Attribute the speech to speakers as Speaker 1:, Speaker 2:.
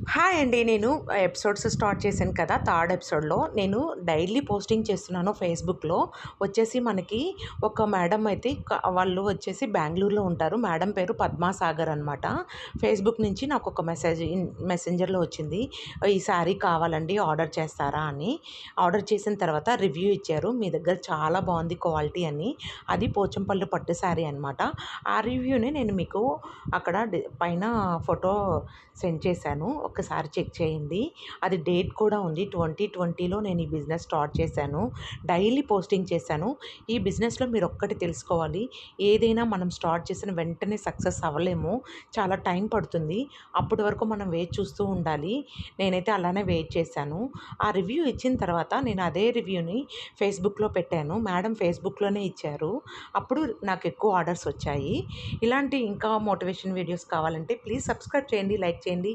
Speaker 1: Hi అండి. నేను episodes start చేశాను కదా! థర్డ్ ఎపిసోడ్‌లో నేను డైలీ పోస్టింగ్ చేస్తున్నాను ఫేస్‌బుక్‌లో. వచ్చేసి మనకి ఒక మేడం అయితే వాళ్ళు వచ్చేసి బెంగుళూరులో ఉంటారు. మేడం పేరు పద్మా సాగర్ అనమాట. ఫేస్‌బుక్ నుంచి నాకొక మెసెంజర్‌లో వచ్చింది. ఈ శారీ కావాలండి ఆర్డర్ చేస్తారా అని. ఆర్డర్ చేసిన తర్వాత రివ్యూ ఇచ్చారు. మీ దగ్గర చాలా బావుంది క్వాలిటీ అని. అది పోచంపల్లి పట్టు శారీ అనమాట. ఆ రివ్యూని నేను మీకు అక్కడ పైన ఫోటో సెండ్ చేశాను. ఒక్కసారి చెక్ చేయండి. అది డేట్ కూడా ఉంది. 2020లో నేను ఈ బిజినెస్ స్టార్ట్ చేశాను. డైలీ పోస్టింగ్ చేశాను. ఈ బిజినెస్‌లో మీరొక్కటి తెలుసుకోవాలి. ఏదైనా మనం స్టార్ట్ చేసిన వెంటనే సక్సెస్ అవ్వలేము. చాలా టైం పడుతుంది. అప్పటి వరకు మనం వేచి చూస్తూ ఉండాలి. నేనైతే అలానే వెయిట్ చేశాను. ఆ రివ్యూ ఇచ్చిన తర్వాత నేను అదే రివ్యూని ఫేస్‌బుక్‌లో పెట్టాను. మేడం ఫేస్‌బుక్‌లోనే ఇచ్చారు. అప్పుడు నాకు ఎక్కువ ఆర్డర్స్ వచ్చాయి. ఇలాంటి ఇంకా మోటివేషన్ వీడియోస్ కావాలంటే ప్లీజ్ సబ్స్క్రైబ్ చేయండి, లైక్ చేయండి.